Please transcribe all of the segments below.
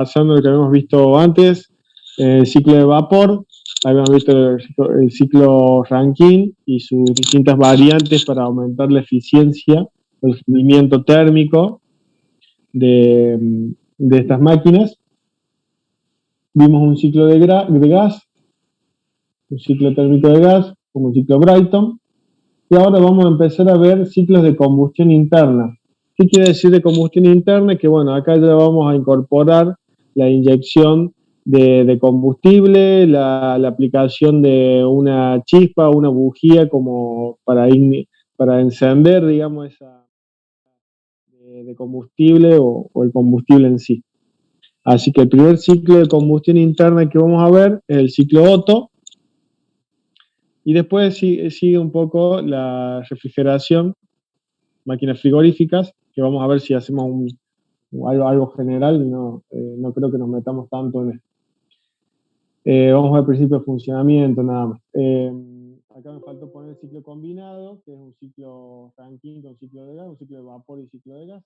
pasando lo que habíamos visto antes, el ciclo de vapor, habíamos visto el ciclo Rankine y sus distintas variantes para aumentar la eficiencia o el rendimiento térmico de estas máquinas. Vimos un ciclo de gas, un ciclo térmico de gas, como el ciclo Brayton, y ahora vamos a empezar a ver ciclos de combustión interna. ¿Qué quiere decir de combustión interna? Que bueno, acá ya vamos a incorporar la inyección de combustible, la aplicación de una chispa, una bujía como para encender, digamos, esa de combustible o el combustible en sí. Así que el primer ciclo de combustión interna que vamos a ver es el ciclo Otto, y después sigue un poco la refrigeración, máquinas frigoríficas, que vamos a ver si hacemos algo general, no creo que nos metamos tanto en esto. Vamos a ver el principio de funcionamiento, nada más. Acá me faltó poner el ciclo combinado, que es un ciclo Rankine con ciclo de gas, un ciclo de vapor y ciclo de gas.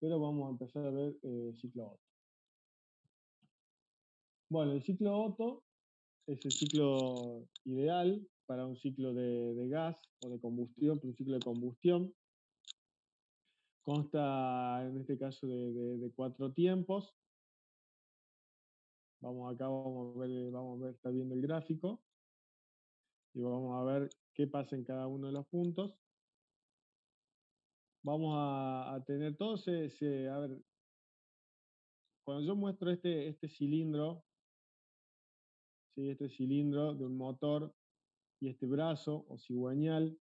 Pero vamos a empezar a ver el ciclo Otto. Bueno, el ciclo Otto es el ciclo ideal para un ciclo de gas o de combustión, un ciclo de combustión. Consta en este caso de 4 tiempos. Vamos a ver, está viendo el gráfico y vamos a ver qué pasa en cada uno de los puntos. Vamos a tener todos a ver, cuando yo muestro este cilindro, ¿sí? Este cilindro de un motor y este brazo o cigüeñal,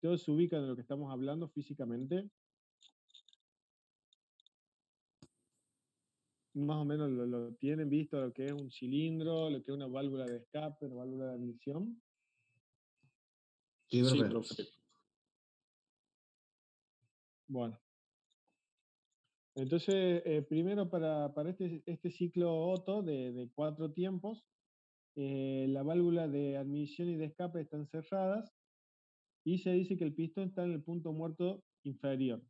todos se ubican en lo que estamos hablando físicamente. Más o menos lo tienen visto, lo que es un cilindro, lo que es una válvula de escape, una válvula de admisión. Sí, profe. Bueno, entonces primero para este ciclo Otto de 4 tiempos, la válvula de admisión y de escape están cerradas y se dice que el pistón está en el punto muerto inferior.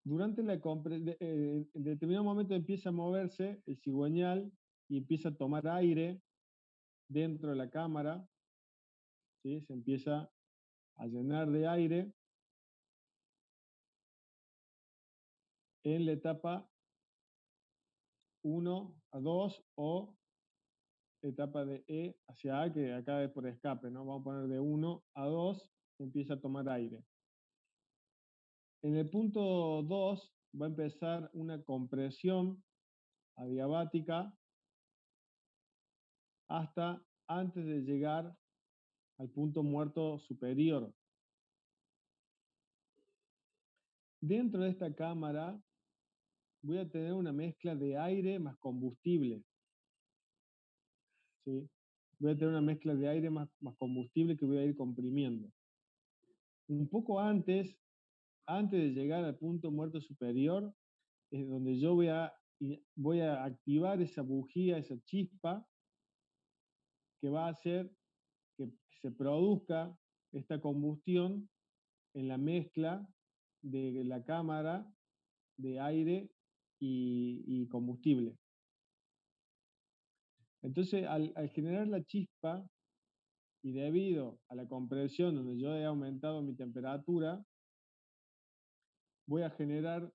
Durante en determinado momento empieza a moverse el cigüeñal y empieza a tomar aire dentro de la cámara, ¿sí? Se empieza a llenar de aire en la etapa 1 a 2 o etapa de E hacia A, que acá es por escape, ¿no? Vamos a poner de 1 a 2, empieza a tomar aire. En el punto 2 va a empezar una compresión adiabática hasta antes de llegar al punto muerto superior. Dentro de esta cámara voy a tener una mezcla de aire más combustible, ¿sí? Voy a tener una mezcla de aire más combustible que voy a ir comprimiendo. Un poco antes de llegar al punto muerto superior, es donde yo voy a activar esa bujía, esa chispa, que va a hacer que se produzca esta combustión en la mezcla de la cámara de aire y combustible. Entonces, al generar la chispa, y debido a la compresión donde yo he aumentado mi temperatura, voy a generar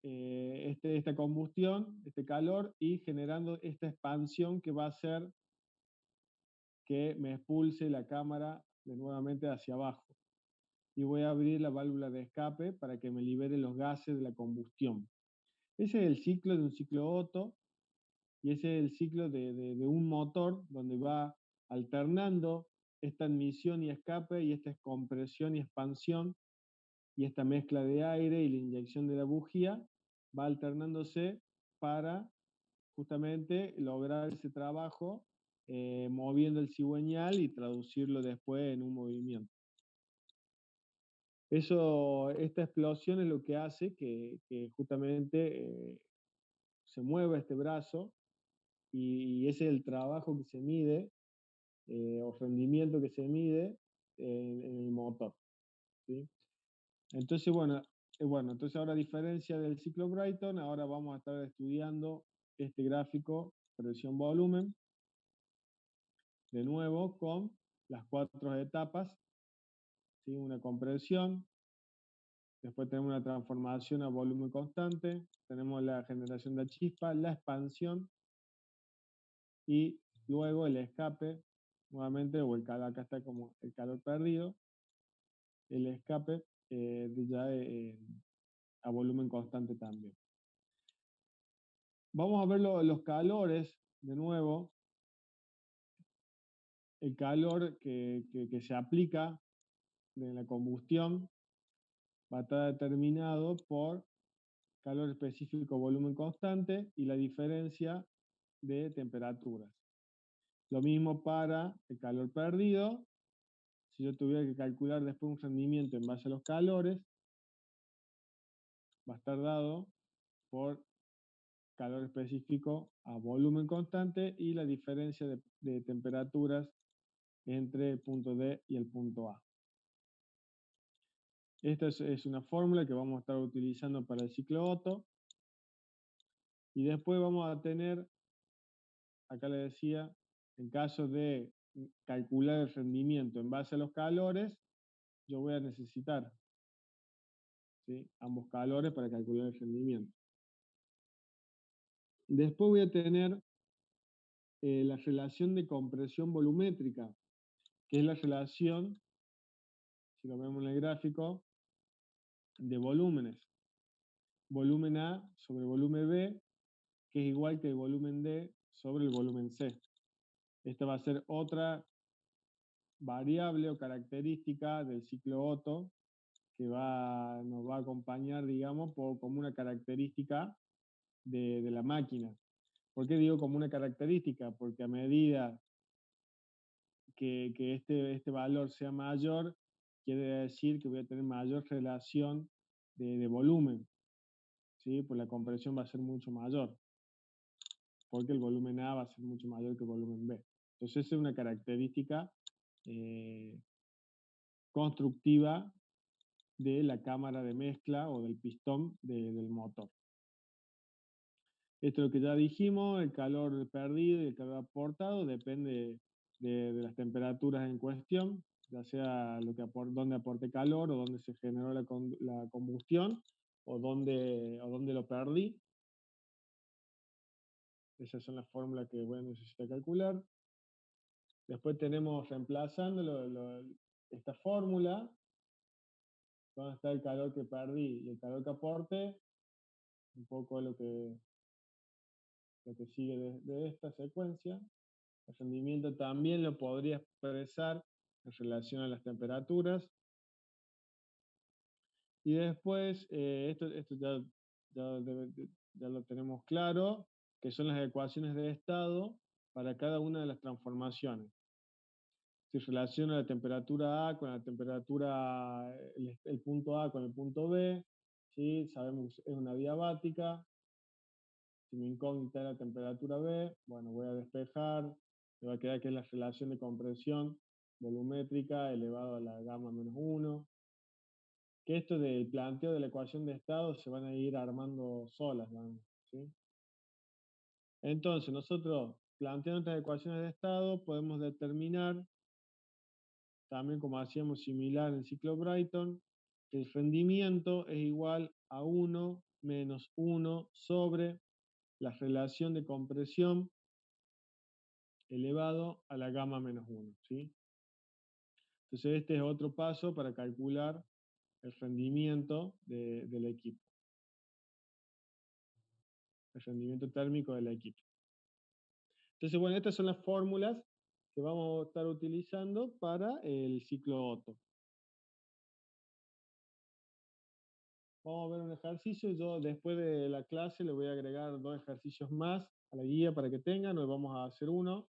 esta combustión, este calor, y generando esta expansión que va a hacer que me expulse la cámara nuevamente hacia abajo. Y voy a abrir la válvula de escape para que me libere los gases de la combustión. Ese es el ciclo de un ciclo Otto, y ese es el ciclo de un motor donde va alternando esta admisión y escape y esta compresión y expansión y esta mezcla de aire y la inyección de la bujía va alternándose para justamente lograr ese trabajo moviendo el cigüeñal y traducirlo después en un movimiento. Esta explosión es lo que hace que justamente se mueva este brazo y ese es el trabajo que se mide o rendimiento que se mide en el motor, ¿sí? Entonces, bueno, bueno, entonces ahora a diferencia del ciclo Brayton, ahora vamos a estar estudiando este gráfico presión-volumen, de nuevo con las 4 etapas, ¿sí? Una compresión, después tenemos una transformación a volumen constante, tenemos la generación de chispa, la expansión y luego el escape, nuevamente, o el calor, acá está como el calor perdido, el escape a volumen constante también. Vamos a ver los calores de nuevo. El calor que se aplica en la combustión va a estar determinado por calor específico, volumen constante y la diferencia de temperaturas. Lo mismo para el calor perdido. Si yo tuviera que calcular después un rendimiento en base a los calores, va a estar dado por calor específico a volumen constante y la diferencia de temperaturas entre el punto D y el punto A. Esta es una fórmula que vamos a estar utilizando para el ciclo Otto. Y después vamos a tener, acá le decía, en caso de calcular el rendimiento en base a los calores, yo voy a necesitar, ¿sí?, ambos calores para calcular el rendimiento. Después voy a tener la relación de compresión volumétrica, que es la relación, si lo vemos en el gráfico, de volúmenes. Volumen A sobre volumen B, que es igual que el volumen D sobre el volumen C. Esta va a ser otra variable o característica del ciclo Otto que nos va a acompañar, digamos, como una característica de la máquina. ¿Por qué digo como una característica? Porque a medida que este valor sea mayor, quiere decir que voy a tener mayor relación de volumen, ¿sí? Pues la compresión va a ser mucho mayor, porque el volumen A va a ser mucho mayor que el volumen B. Entonces, esa es una característica constructiva de la cámara de mezcla o del pistón del motor. Esto es lo que ya dijimos, el calor perdido y el calor aportado depende de las temperaturas en cuestión, ya sea donde aporte calor o donde se generó la combustión o donde lo perdí. Esas son las fórmulas que voy a necesitar calcular. Después tenemos reemplazando esta fórmula, donde está el calor que perdí y el calor que aporte, un poco lo que sigue de esta secuencia. El rendimiento también lo podría expresar en relación a las temperaturas. Y después, esto ya lo tenemos claro, que son las ecuaciones de estado para cada una de las transformaciones. Si relaciona la temperatura A con la temperatura, el punto A con el punto B, ¿sí? Sabemos que es una diabática. Si mi incógnita es la temperatura B, bueno, voy a despejar, me va a quedar que es la relación de compresión volumétrica elevado a la gamma menos 1. Que esto del planteo de la ecuación de estado se van a ir armando solas, ¿sí? Entonces, nosotros planteando estas ecuaciones de estado podemos determinar, también como hacíamos similar en el ciclo Brayton, que el rendimiento es igual a 1 menos 1 sobre la relación de compresión elevado a la gamma menos 1, ¿sí? Entonces este es otro paso para calcular el rendimiento del equipo, el rendimiento térmico del equipo. Entonces, bueno, estas son las fórmulas que vamos a estar utilizando para el ciclo Otto. Vamos a ver un ejercicio. Yo después de la clase le voy a agregar 2 ejercicios más a la guía para que tengan. Hoy vamos a hacer uno.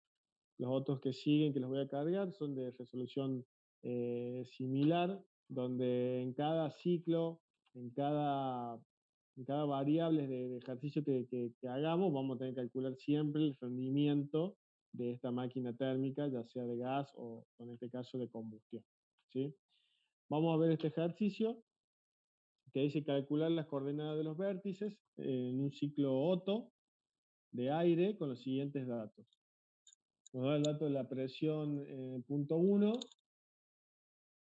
Los otros que siguen, que los voy a cargar, son de resolución similar, donde en cada ciclo, en cada variable de ejercicio que hagamos, vamos a tener que calcular siempre el rendimiento de esta máquina térmica, ya sea de gas o en este caso de combustión, ¿sí? Vamos a ver este ejercicio. que dice calcular las coordenadas de los vértices en un ciclo Otto de aire con los siguientes datos. Nos da el dato de la presión punto 1,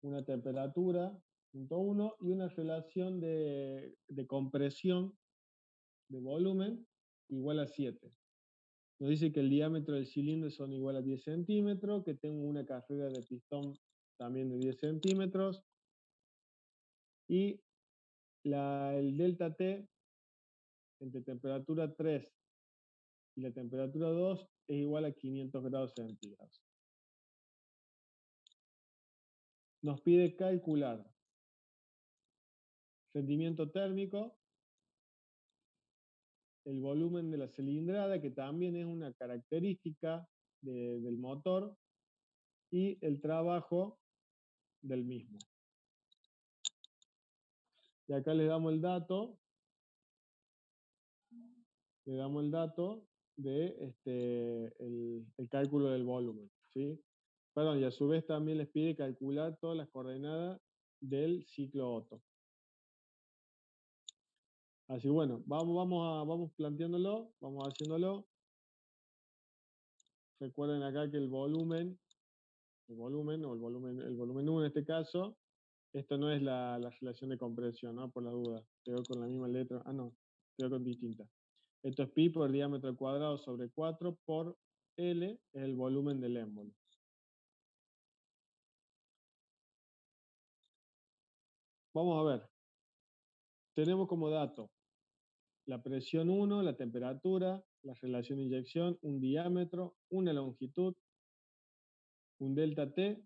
una temperatura punto 1 y una relación de compresión de volumen igual a 7. Nos dice que el diámetro del cilindro son igual a 10 centímetros, que tengo una carrera de pistón también de 10 centímetros, y el delta T entre temperatura 3 y la temperatura 2 es igual a 500 grados centígrados. Nos pide calcular rendimiento térmico, el volumen de la cilindrada, que también es una característica del motor, y el trabajo del mismo. Y acá le damos el dato de el cálculo del volumen, ¿sí? Perdón, y a su vez también les pide calcular todas las coordenadas del ciclo Otto. Así bueno, vamos planteándolo, vamos haciéndolo. Recuerden acá que el volumen o el volumen 1 en este caso, esto no es la relación de compresión, ¿no? Por la duda. Quedó con la misma letra. Ah, no, quedó con distinta. Esto es pi por diámetro al cuadrado sobre 4 por L, es el volumen del émbolo. Vamos a ver. Tenemos como dato la presión 1, la temperatura, la relación de inyección, un diámetro, una longitud, un delta T,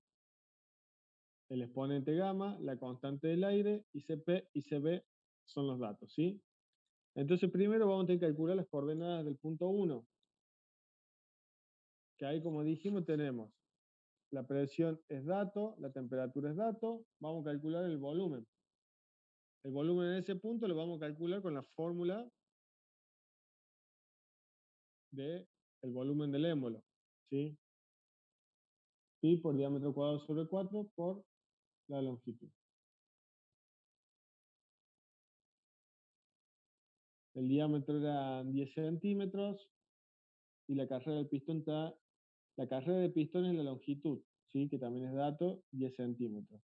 el exponente gamma, la constante del aire, y Cp y Cv son los datos, ¿sí? Entonces primero vamos a tener que calcular las coordenadas del punto 1, que ahí como dijimos tenemos la presión es dato, la temperatura es dato, vamos a calcular el volumen. El volumen en ese punto lo vamos a calcular con la fórmula del volumen del émbolo, ¿sí? Pi por diámetro cuadrado sobre 4 por la longitud. El diámetro era 10 centímetros y la carrera del pistón la carrera del pistón es la longitud, ¿sí? Que también es dato, 10 centímetros.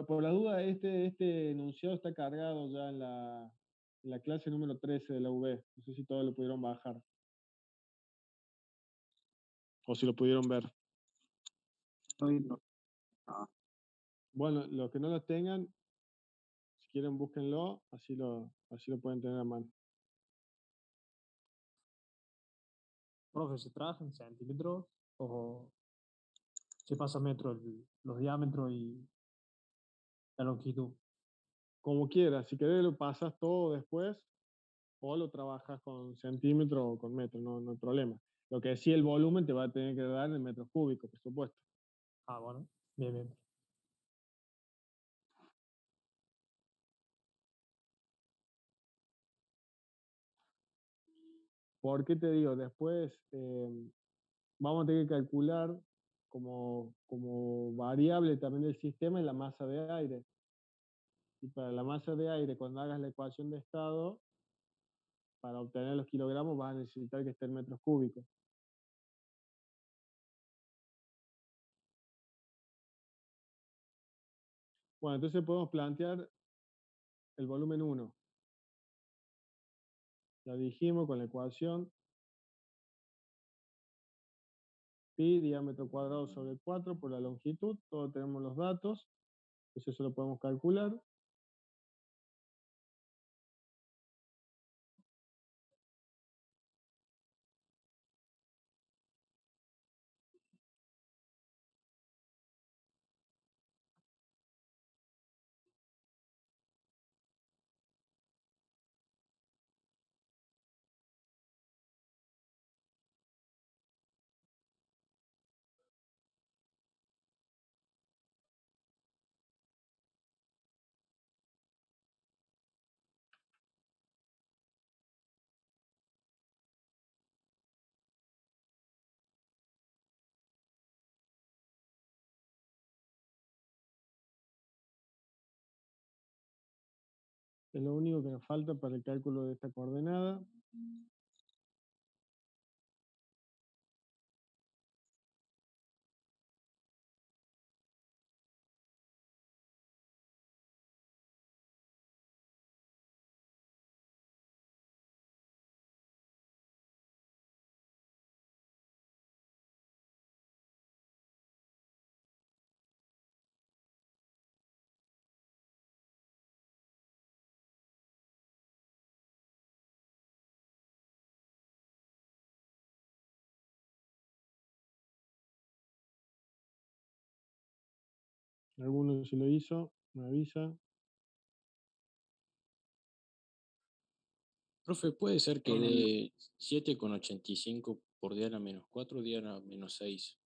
Por la duda, este enunciado está cargado ya en la clase número 13 de la UB. No sé si todos lo pudieron bajar o si lo pudieron ver. Bueno, los que no lo tengan, si quieren búsquenlo, así lo pueden tener a mano. Profe, ¿se trabaja en centímetros o se pasa a metros los diámetros y la longitud? Como quieras, si querés lo pasas todo después o lo trabajas con centímetros o con metros, no hay problema. Lo que sí el volumen te va a tener que dar en metros cúbicos, por supuesto. Ah, bueno, bien, bien. ¿Por qué te digo? Después vamos a tener que calcular como variable también del sistema en la masa de aire. Y para la masa de aire, cuando hagas la ecuación de estado, para obtener los kilogramos vas a necesitar que esté en metros cúbicos. Bueno, entonces podemos plantear el volumen 1. Ya dijimos con la ecuación pi diámetro cuadrado sobre 4 por la longitud, todos tenemos los datos, entonces eso lo podemos calcular. Es lo único que nos falta para el cálculo de esta coordenada. Alguno si lo hizo, me avisa. Profe, ¿puede ser que dé 7,85 por diana menos 4 diana menos 6?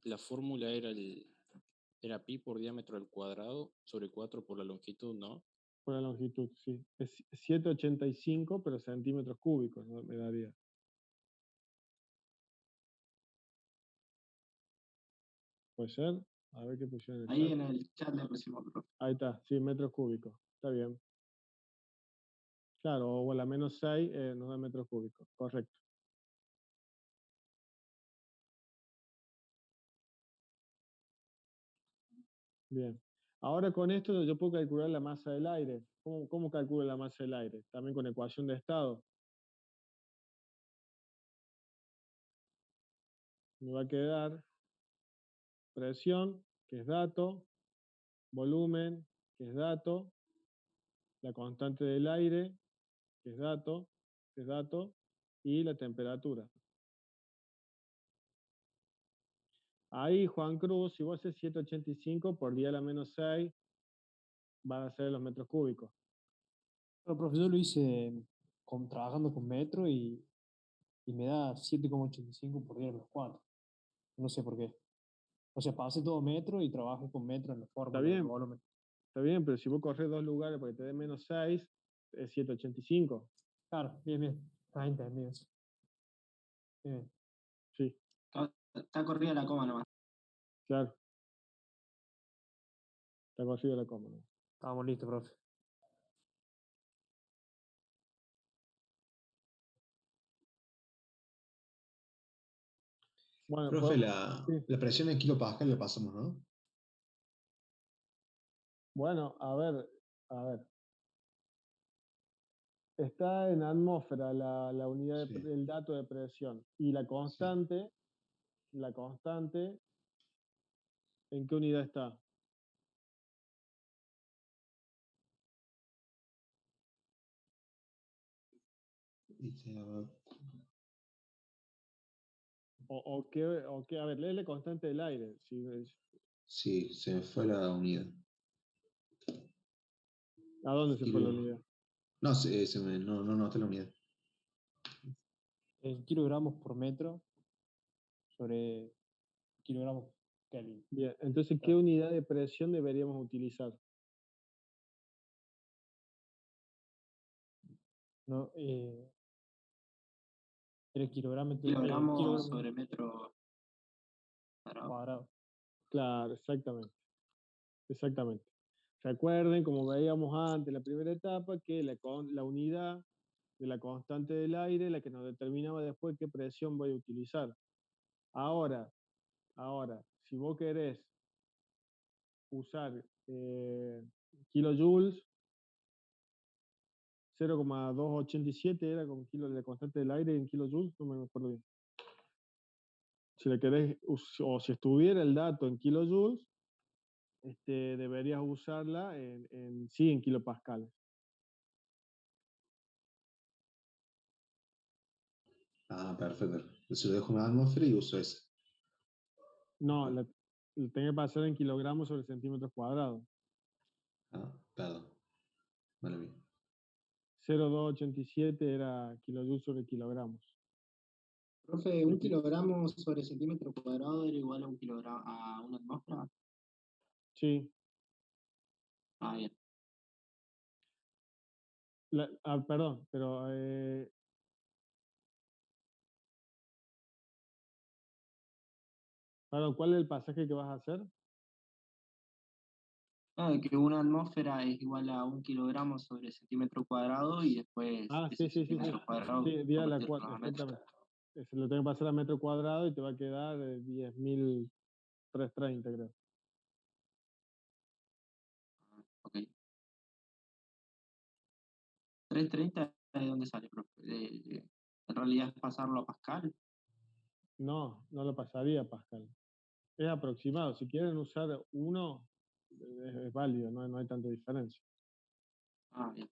La fórmula era pi por diámetro al cuadrado sobre 4 por la longitud, ¿no? Por la longitud, sí. Es 7,85, pero centímetros cúbicos, ¿no? Me daría. ¿Puede ser? A ver qué pusieron en el Ahí chat. en el chat le pusimos, profe. Ahí está, sí, metros cúbicos. Está bien. Claro, o la menos 6 nos da metros cúbicos. Correcto. Bien. Ahora con esto yo puedo calcular la masa del aire. ¿Cómo calculo la masa del aire? También con ecuación de estado. Me va a quedar presión, que es dato, volumen, que es dato, la constante del aire, que es dato, y la temperatura. Ahí, Juan Cruz, si vos haces 785 por día a la menos 6, van a ser los metros cúbicos. Pero, profe, yo lo hice trabajando con metro y me da 7,85 por 10 a los 4. No sé por qué. O sea, pasé todo metro y trabajé con metro en la Está fórmula del bien, volumen. está bien, pero si vos corres dos lugares para que te dé menos 6, es 785. Claro, bien, bien. Está entendido eso. Bien. Sí, Está corrida la coma nomás. claro, está corrido la cómoda. Estamos listos, profe. Bueno, Profe, sí. la presión en kilopascal la pasamos, ¿no? Bueno, a ver. Está en atmósfera la unidad Sí, el dato de presión. Y sí. la constante, ¿en qué unidad está? Y A ver, lee la constante del aire. sí, se me fue la unidad. ¿A dónde se fue la Kilo. unidad? No, no noté la unidad. En kilogramos por metro sobre kilogramos Kelvin. Bien, entonces, ¿qué Claro. unidad de presión deberíamos utilizar? No, era Kilogramos kilogramos sobre metro cuadrado. cuadrado. Claro, exactamente. Exactamente. Recuerden, como veíamos antes, la primera etapa, que la unidad de la constante del aire, la que nos determinaba después qué presión voy a utilizar. Ahora, si vos querés usar kilojoules, 0,287 era como kilo de la constante del aire en kilojoules, no me acuerdo bien. Si la querés, o si estuviera el dato en kilojoules, deberías usarla sí, en kilopascales. Ah, perfecto. Entonces lo dejo en la atmósfera y uso ese. No, Bueno. lo tenés que pasar en kilogramos sobre centímetros cuadrados. Ah, perdón. Bueno, bien. 0,287 era kilojoules sobre kilogramos. Profe, un kilogramo sobre centímetro cuadrado era igual a un kilogramo a una atmósfera. Sí. Ah, bien. Perdón, pero perdón, ¿cuál es el pasaje que vas a hacer? No, que una atmósfera es igual a 1 kilogramo sobre centímetro cuadrado y después Ah, ese sí. centímetro cuadrado Sí, día a la convertirlo 4, a metros. exactamente. Se lo tengo que pasar a metro cuadrado y te va a quedar 10.330, creo. Ok. 330, ¿de dónde sale, profe? En realidad es pasarlo a Pascal. No, no lo pasaría, Pascal. Es aproximado. Si quieren usar uno, es válido, no hay tanta diferencia. Ah, bien.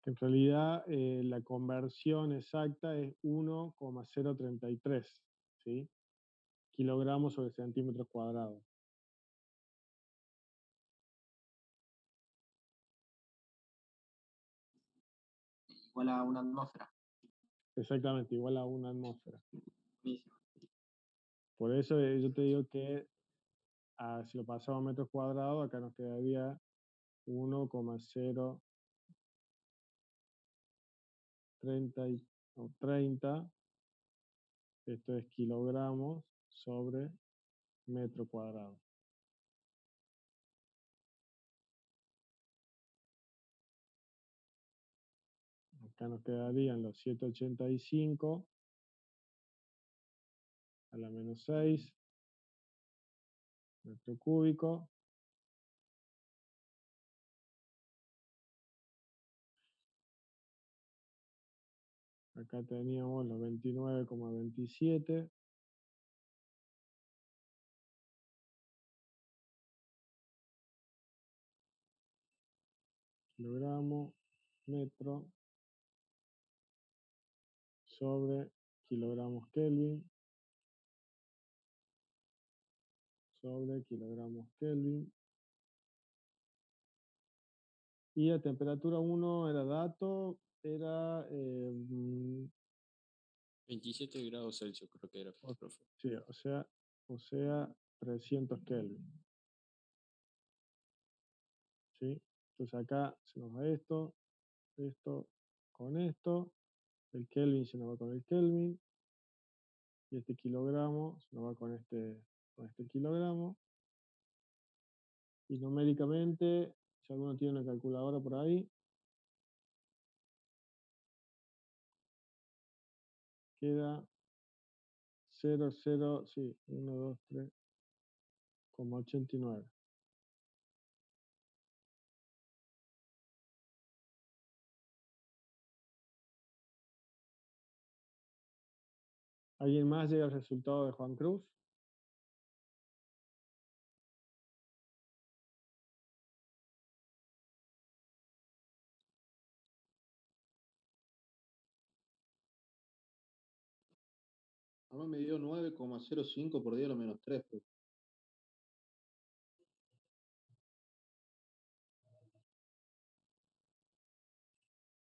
Que en realidad la conversión exacta es 1,033, ¿sí? Kilogramos sobre centímetros cuadrados. Igual a una atmósfera. Exactamente, igual a una atmósfera. Buenísimo. Por eso yo te digo que si lo pasamos a metros cuadrados, acá nos quedaría 1,030. Esto es kilogramos sobre metro cuadrado. Acá nos quedarían los 785 a la menos 6 metro cúbico. Acá teníamos los 29,27. Kilogramos, metro, sobre kilogramos Kelvin, sobre kilogramos Kelvin. Y la temperatura 1 era dato, era 27 grados Celsius creo que era, profe. sí, o sea 300 Kelvin. ¿Sí? Entonces acá se nos va esto con esto, el Kelvin se nos va con el Kelvin, y este kilogramo se nos va con este kilogramo. Y numéricamente, si alguno tiene una calculadora por ahí, queda 0, sí, 1, 2, 3,89. ¿Alguien más llega al resultado de Juan Cruz? A mí me dio 9,05 por 10 a la menos 3.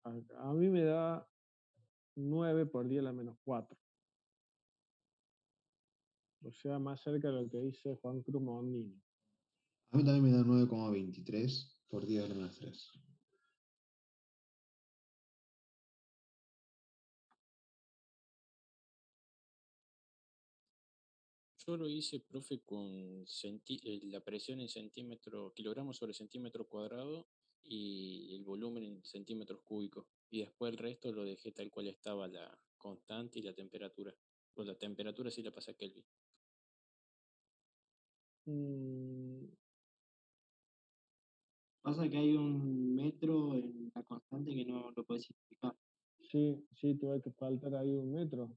A mí me da 9 por 10 a la menos 4. O sea, más cerca de lo que dice Juan Cruz Mondini. A mí también me da 9,23 por 10 a la menos 3. Yo lo hice, profe, con la presión en kilogramos sobre centímetro cuadrado y el volumen en centímetros cúbicos. Y después el resto lo dejé tal cual estaba la constante y la temperatura. Pues la temperatura sí la pasa a Kelvin. Mm, Pasa que hay un metro en la constante que no lo puedes simplificar. sí, te va a faltar ahí un metro.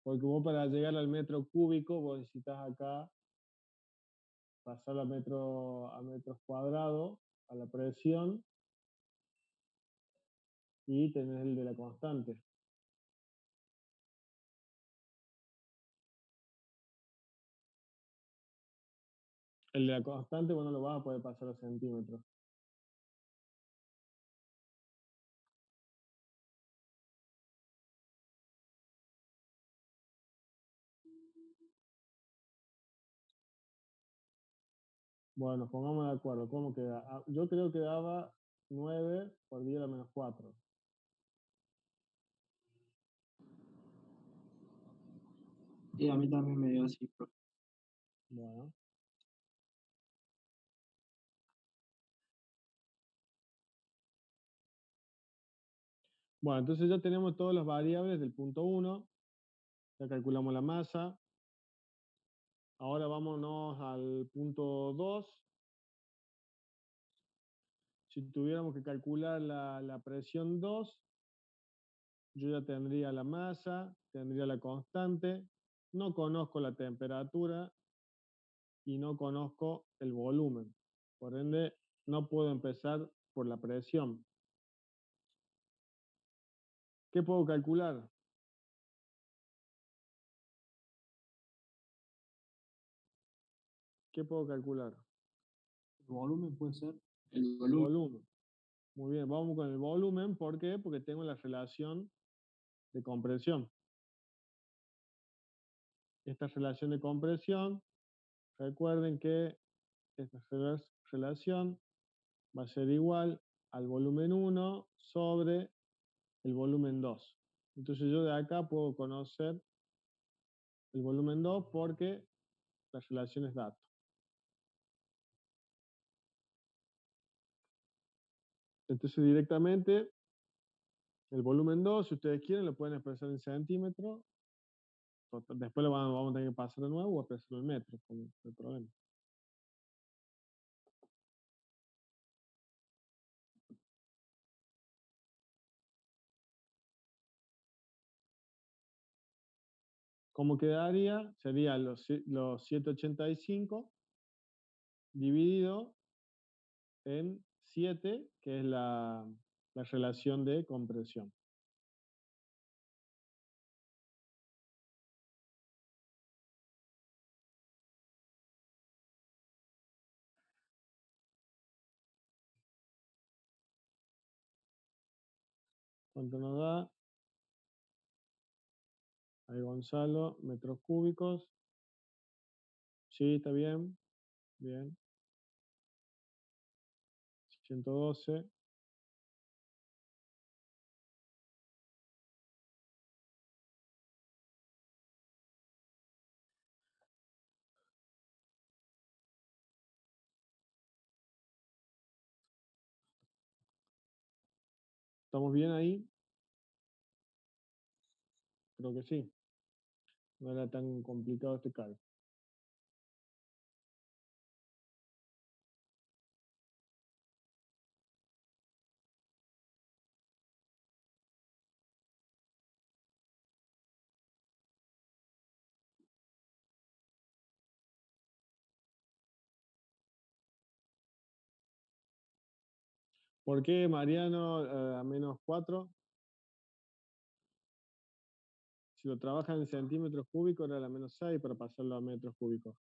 Porque vos para llegar al metro cúbico, vos necesitas acá pasar a metros cuadrados, a la presión, y tenés el de la constante. El de la constante, vos no lo vas a poder pasar a centímetros. Bueno, pongamos de acuerdo. ¿Cómo queda? Yo creo que daba 9 por 10 a la menos 4. Y a mí también me dio así, profe. Bueno. Bueno, entonces ya tenemos todas las variables del punto 1. Ya calculamos la masa. Ahora vámonos al punto 2. Si tuviéramos que calcular la presión 2, yo ya tendría la masa, tendría la constante, no conozco la temperatura y no conozco el volumen. Por ende, no puedo empezar por la presión. ¿Qué puedo calcular? ¿Qué puedo calcular? El volumen puede ser. El volumen. Volumen. Muy bien, vamos con el volumen. ¿Por qué? Porque tengo la relación de compresión. Esta relación de compresión, recuerden que esta relación va a ser igual al volumen 1 sobre el volumen 2. Entonces yo de acá puedo conocer el volumen 2 porque la relación es dato. Entonces directamente el volumen 2, si ustedes quieren, lo pueden expresar en centímetros. Después lo vamos a tener que pasar de nuevo o expresarlo en metros, como no hay problema. ¿Cómo quedaría? Sería los 785 dividido en 7, que es la relación de compresión. ¿Cuánto nos da? Ahí Gonzalo, metros cúbicos. Sí, está bien. Bien. 112. ¿Estamos bien ahí? Creo que sí. No era tan complicado este cálculo. ¿Por qué Mariano a menos 4? Si lo trabajan en centímetros cúbicos era la menos 6 para pasarlo a metros cúbicos.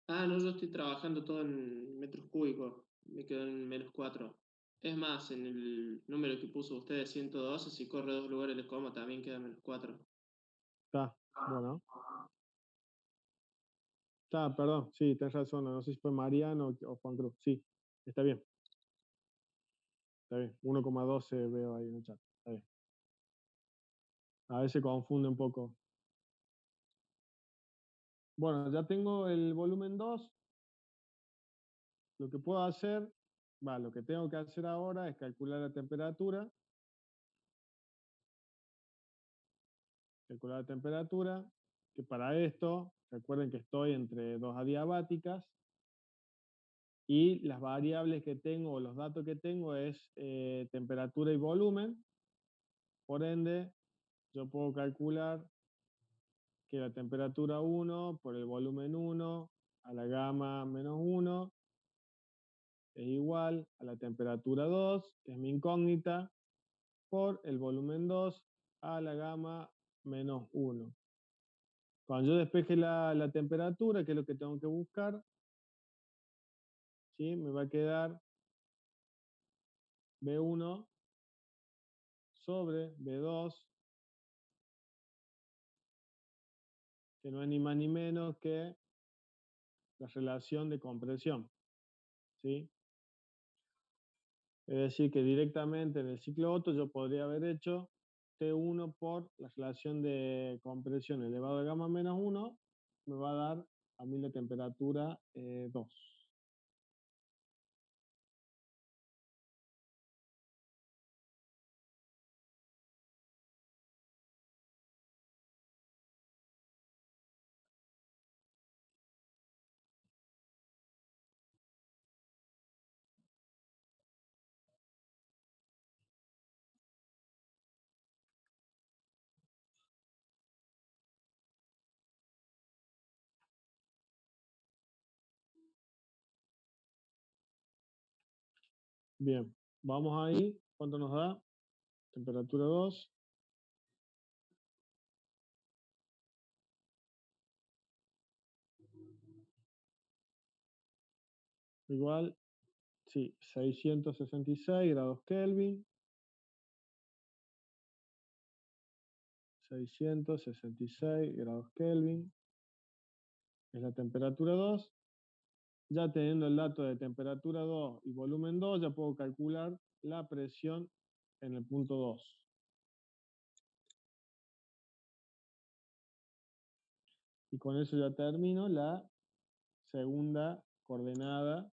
Ah, no, yo estoy trabajando todo en metros cúbicos. Me quedo en -4. Es más, en el número que puso usted de 112, si corre 2 lugares de coma, también queda -4. Está, bueno. Está, perdón, sí, tenés razón. No sé si fue Mariano o Juan Cruz. Sí, está bien. Está bien. 1,12 veo ahí en el chat. Está bien. A veces confunde un poco. Bueno, ya tengo el volumen 2. Lo que puedo hacer, lo que tengo que hacer ahora es calcular la temperatura. Calcular la temperatura, que para esto, recuerden que estoy entre dos adiabáticas y las variables que tengo o los datos que tengo es temperatura y volumen. Por ende, yo puedo calcular que la temperatura 1 por el volumen 1 a la gamma menos 1 es igual a la temperatura 2, que es mi incógnita, por el volumen 2 a la gamma menos 1. Cuando yo despeje la temperatura, que es lo que tengo que buscar, ¿sí? Me va a quedar B1 sobre B2, que no es ni más ni menos que la relación de compresión, ¿sí? Es decir, que directamente en el ciclo Otto yo podría haber hecho T1 por la relación de compresión elevado a gamma menos 1, me va a dar a mí la temperatura 2. Bien, vamos ahí. ¿Cuánto nos da? Temperatura 2. Igual, sí, 666 grados Kelvin. 666 grados Kelvin. Es la temperatura 2. Ya teniendo el dato de temperatura 2 y volumen 2, ya puedo calcular la presión en el punto 2. Y con eso ya termino la segunda coordenada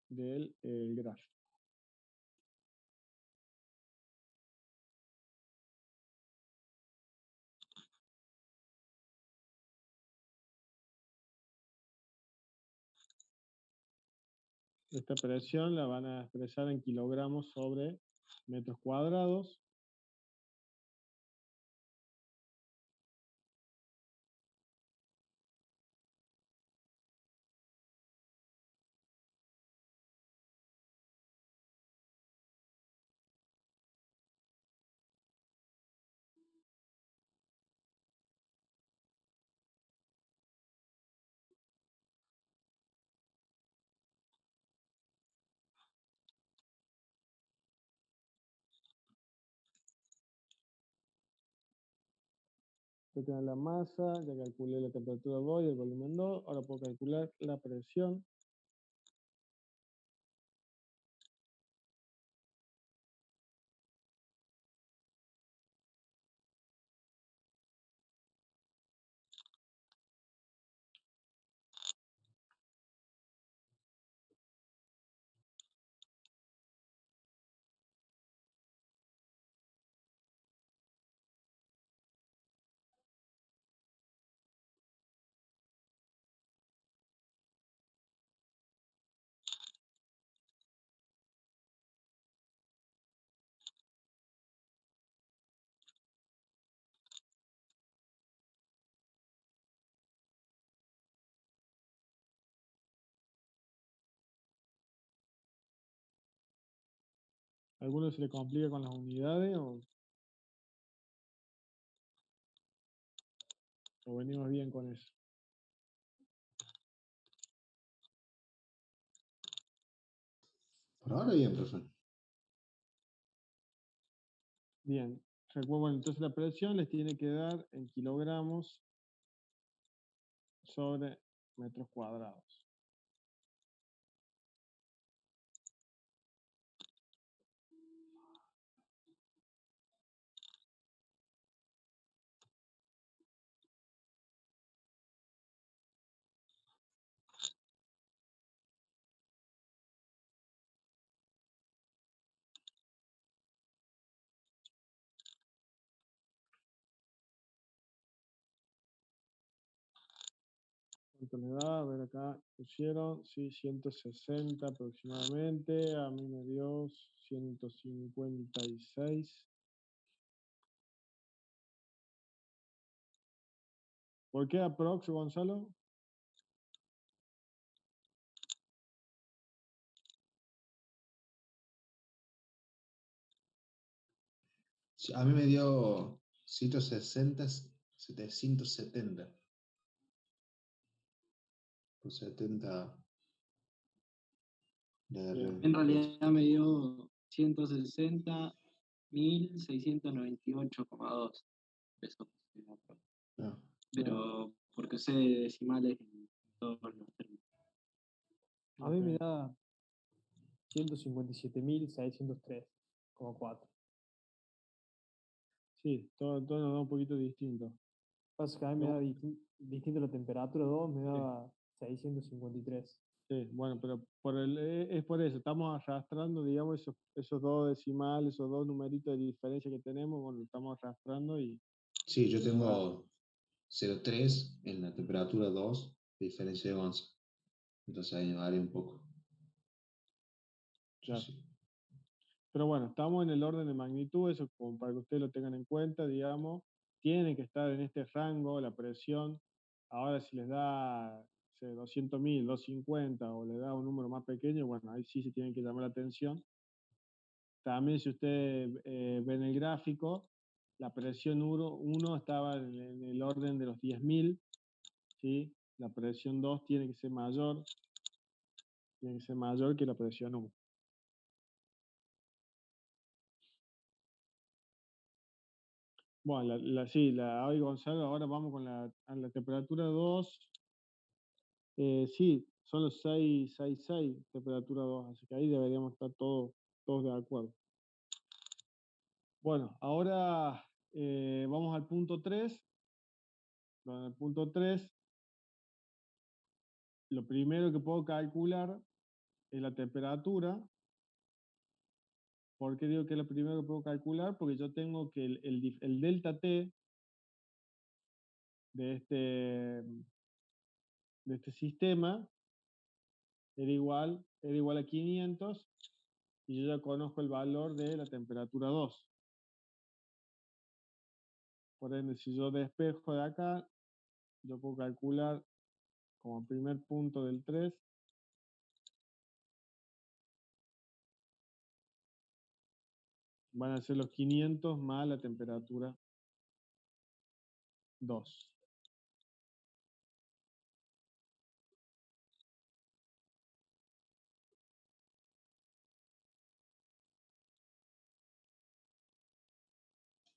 del gráfico. Esta presión la van a expresar en kilogramos sobre metros cuadrados. Ya tengo la masa, ya calculé la temperatura 2 y el volumen 2. Ahora puedo calcular la presión. ¿A alguno se le complica con las unidades o venimos bien con eso? Por ahora bien, profe. Bien. Bueno, entonces la presión les tiene que dar en kilogramos sobre metros cuadrados. ¿Cuánto me da? A ver acá, pusieron, sí, 160 aproximadamente. A mí me dio 156. ¿Por qué aprox, Gonzalo? Sí, a mí me dio 160, 770. Por 70 le agarré. En realidad me dio 160.698,2 pesos. Ah, Pero porque sé decimales todos los términos. A mí me Ok. da 157.603,4. Sí, todo nos da un poquito distinto. Pasa que a mí me da distinto la temperatura 2, me daba 653. Sí, bueno, pero es por eso, estamos arrastrando, digamos, esos dos decimales, esos dos numeritos de diferencia que tenemos, bueno, lo estamos arrastrando y Sí, yo tengo 0,3 en la temperatura 2, diferencia de 11. Entonces ahí me varía un poco. Sí, claro. sí. Pero bueno, estamos en el orden de magnitud, eso como para que ustedes lo tengan en cuenta, digamos, tiene que estar en este rango la presión. Ahora si les da 200.000, 250 o le da un número más pequeño, bueno, ahí sí se tienen que llamar la atención. También si ustedes ven el gráfico, la presión 1 estaba en el orden de los 10.000, ¿sí? La presión 2 tiene que ser mayor que la presión 1. Bueno, sí, hoy Gonzalo, ahora vamos con a la temperatura 2. Sí, son los 6, temperatura 2, así que ahí deberíamos estar todos de acuerdo. Bueno, ahora vamos al punto 3. Bueno, en el punto 3, lo primero que puedo calcular es la temperatura. ¿Por qué digo que es lo primero que puedo calcular? Porque yo tengo que el delta T de este sistema era igual a 500 y yo ya conozco el valor de la temperatura 2. Por ende, si yo despejo de acá, yo puedo calcular como primer punto del 3, van a ser los 500 más la temperatura 2.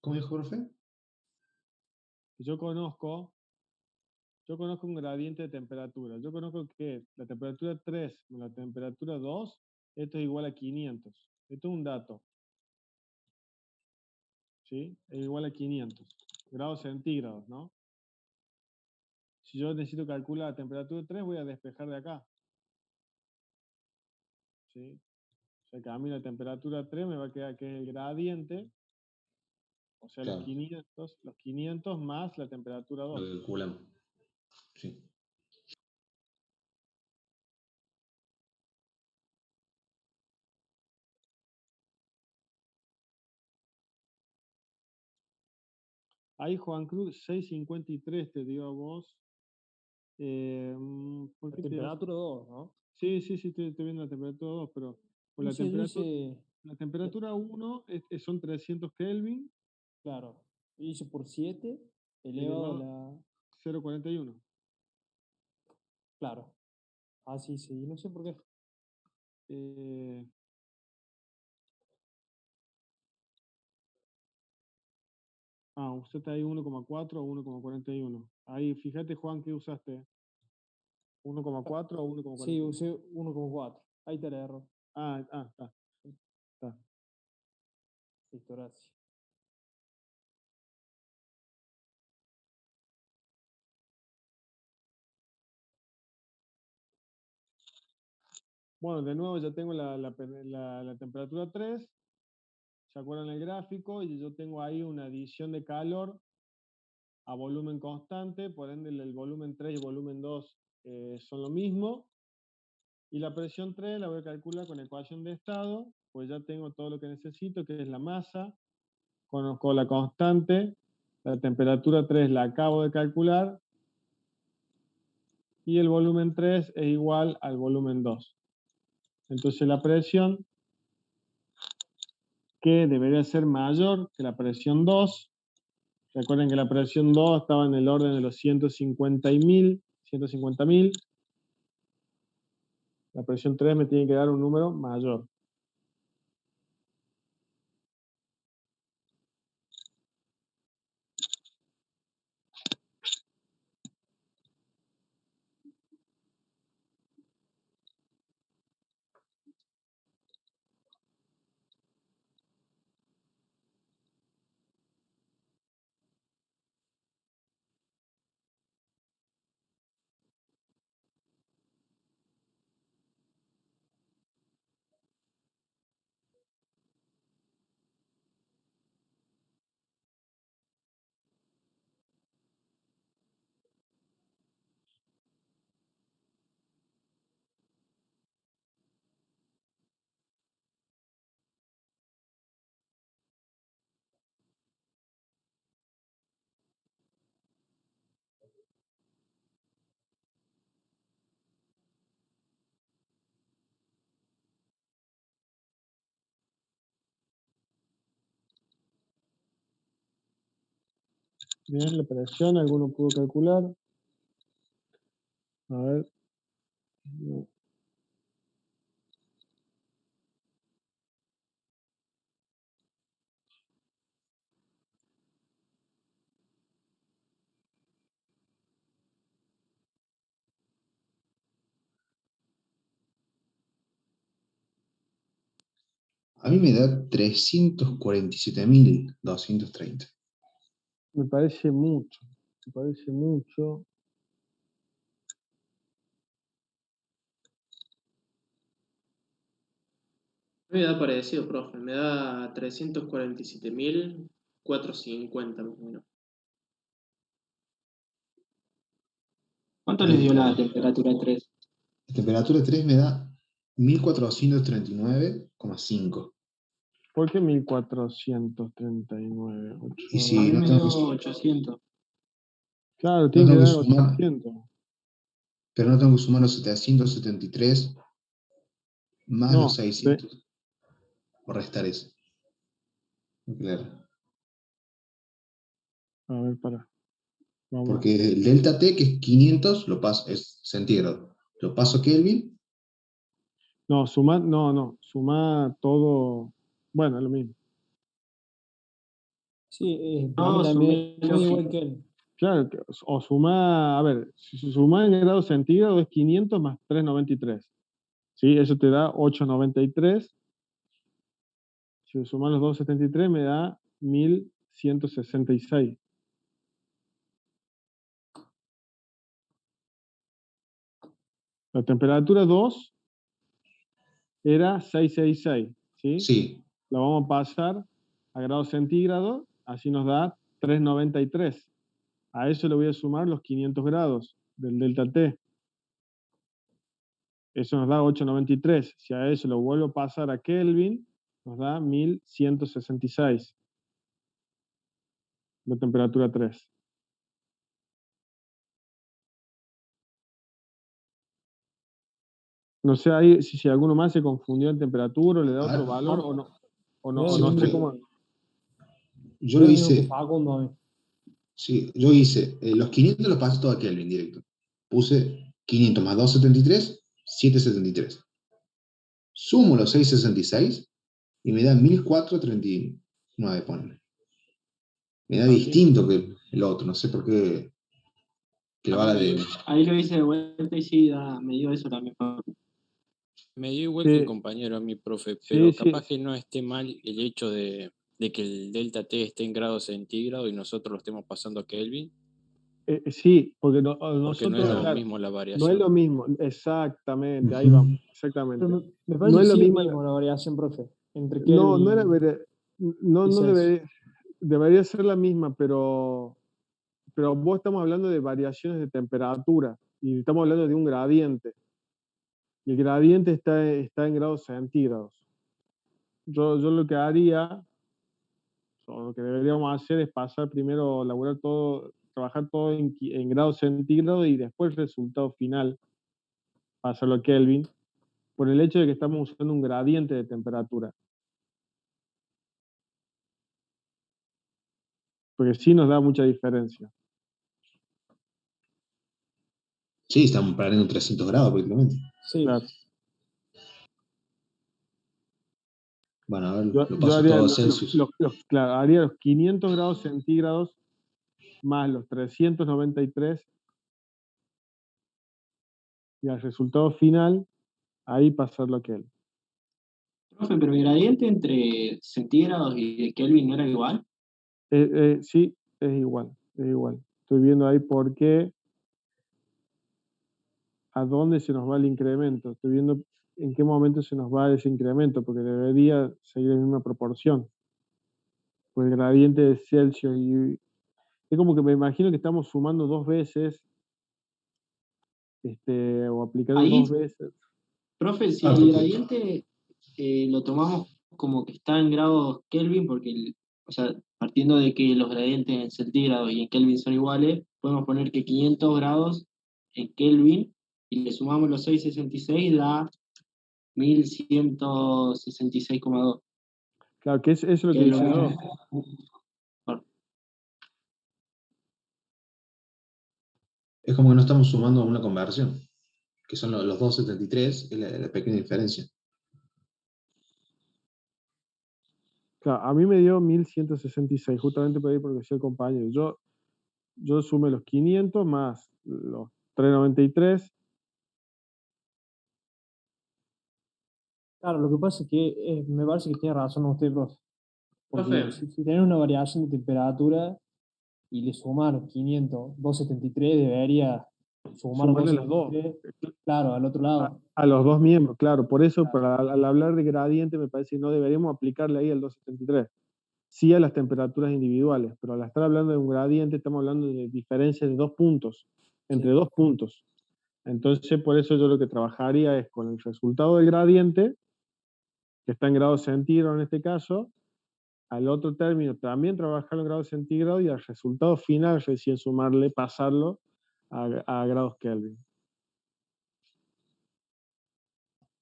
¿Cómo dijo, profe? Yo conozco un gradiente de temperatura. Yo conozco que la temperatura 3 más la temperatura 2, esto es igual a 500. Esto es un dato. ¿Sí? Es igual a 500 grados centígrados, ¿no? Si yo necesito calcular la temperatura 3, voy a despejar de acá. ¿Sí? O sea que a mí la temperatura 3 me va a quedar que es el gradiente, o sea, Claro, los 500 más la temperatura lo 2. calculamos. Sí. Ahí Juan Cruz, 653 te dio a vos. ¿Por La qué te dio? temperatura 2, ¿no? Sí, estoy viendo la temperatura 2, pero por Yo hice, la temperatura 1 son 300 Kelvin claro, yo hice por 7 elevado a elevado la, a 0,41. claro, así sí, no sé por qué. Eh, usted está ahí 1,4 o 1,41. Ahí, fíjate, Juan, ¿qué usaste? ¿1,4 o Sí, 1,41? usé 1,4. Ahí está el error. Está. Listo, gracias. Bueno, de nuevo ya tengo la temperatura 3. ¿Se acuerdan el gráfico? Y yo tengo ahí una adición de calor a volumen constante, por ende el volumen 3 y el volumen 2 son lo mismo. Y la presión 3 la voy a calcular con ecuación de estado, pues ya tengo todo lo que necesito, que es la masa, conozco la constante, la temperatura 3 la acabo de calcular, y el volumen 3 es igual al volumen 2. Entonces la presión, que debería ser mayor que la presión 2, recuerden que la presión 2 estaba en el orden de los 150.000. La presión 3 me tiene que dar un número mayor. Bien, la presión, ¿alguno pudo calcular? A ver. No. A mí me da 347.230. Me parece mucho. Me parece mucho. Me da parecido, profe. Me da 347.450 más o menos. ¿Cuánto Ahí les dio la está. temperatura 3? La temperatura 3 me da 1439,5. ¿Por qué 1439? Y A si mí no me tengo dio que, 800. Claro, no tiene que tengo que dar sumar, 800. pero no tengo que sumar los 773 más los No, 600. O restar eso. Claro. a ver, para. Vamos. Porque el delta T, que es 500, es centígrado. Lo paso a Kelvin. No, suma todo. Bueno, es lo mismo. Sí, para mí No, también sumé es igual que él. Claro, o suma, a ver, si se suma en grados centígrados es 500 más 393. ¿Sí? Eso te da 893. Si sumas los 273 me da 1166. La temperatura 2 era 666, ¿sí? Sí. La vamos a pasar a grados centígrados, así nos da 393. A eso le voy a sumar los 500 grados del delta T. Eso nos da 893. Si a eso lo vuelvo a pasar a Kelvin, nos da 1166. La temperatura 3. No sé ahí si alguno más se confundió en temperatura o le da A otro ver, valor o no. O no, Me da o lo no sé mismo, cómo. yo me lo da lo mismo que hice, Facundo a mí. sí, yo hice, los 500 los pasé todo a Kelvin directo. Puse 500 más 273, 773. Sumo los 666 y me da 1439, ponle. Me da Aquí. distinto que el otro, no sé por qué, que lo haga de... Ahí lo hice de vuelta y sí, me dio eso también. Me dio igual que el Sí, compañero a mi profe, sí, pero sí. capaz que no esté mal el hecho de que el delta T esté en grados centígrados y nosotros lo estemos pasando a Kelvin, Sí, porque porque no es nosotros, lo Claro. claro, mismo la no es lo variación. mismo. Exactamente, ahí vamos, Ujú. exactamente. Pero me No parece es que lo sí es mismo. mismo la variación, profe, entre No, no era, Kelvin y no Celsius. debería ser la misma, pero vos estamos hablando de variaciones de temperatura y estamos hablando de un gradiente. Y el gradiente está en grados centígrados. Yo lo que haría, o lo que deberíamos hacer es pasar primero, trabajar todo en grados centígrados y después el resultado final, pasarlo a Kelvin, por el hecho de que estamos usando un gradiente de temperatura. Porque sí nos da mucha diferencia. Sí, estamos perdiendo 300 grados prácticamente. Sí, Claro. Bueno, a ver, lo Yo paso haría, todo a Celsius. claro, haría los 500 grados centígrados más los 393 y al resultado final, ahí pasarlo a Kelvin. Profe, pero el gradiente entre centígrados y de Kelvin no era igual. Sí, es igual, es igual. Estoy viendo ahí por qué, a dónde se nos va el incremento. Estoy viendo en qué momento se nos va ese incremento, porque debería seguir la misma proporción. Pues el gradiente de Celsius es como que me imagino que estamos sumando dos veces, o aplicando Ahí, dos veces. profe, si Ah, el porque gradiente lo tomamos como que está en grados Kelvin, porque, o sea, partiendo de que los gradientes en centígrados y en Kelvin son iguales, podemos poner que 500 grados en Kelvin y le sumamos los 666 da 1166,2. Claro, que eso es lo que Que dice lo, yo. bueno, Es como que no estamos sumando una conversión, que son los 273, es la pequeña diferencia. Claro, a mí me dio 1166, justamente por ahí porque soy el compañero. Yo sumé los 500 más los 393. Claro, lo que pasa es que me parece que tiene razón usted, profe. Porque Profe, si tienen una variación de temperatura y le suman 500, 273, debería sumar Sumarle las dos. 273, claro, al otro lado. A los dos miembros, claro. Por eso, Claro. al hablar de gradiente, me parece que no deberíamos aplicarle ahí el 273. Sí a las temperaturas individuales, pero al estar hablando de un gradiente, estamos hablando de diferencias de 2 puntos, entre Sí. 2 puntos. Entonces, por eso yo lo que trabajaría es con el resultado del gradiente, que está en grados centígrados en este caso, al otro término también trabajarlo en grados centígrados y al resultado final recién sumarle, pasarlo a grados Kelvin.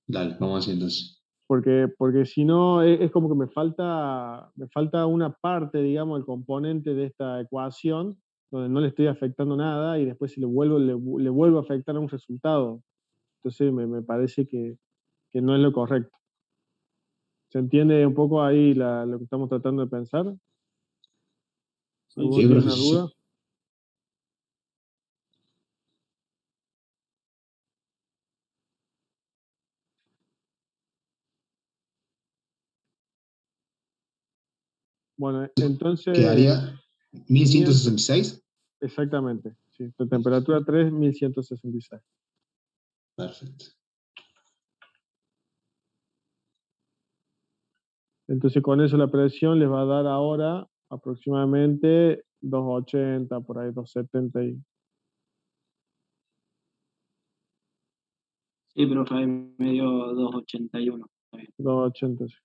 Dale, vamos así entonces. Porque si no, es como que me falta una parte, digamos, el componente de esta ecuación, donde no le estoy afectando nada y después si le vuelvo a afectar a un resultado. Entonces me parece que no es lo correcto. ¿Se entiende un poco ahí lo que estamos tratando de pensar? Sí, ¿Alguno Sí, tiene profe, una duda? sí. Bueno, entonces, Quedaría 500, 1166. exactamente. Sí, la temperatura 3, 1166. Perfecto. Entonces con eso la presión les va a dar ahora aproximadamente 280, por ahí 270 y Sí, profe, ahí me dio 281. Está bien. 280. Sí.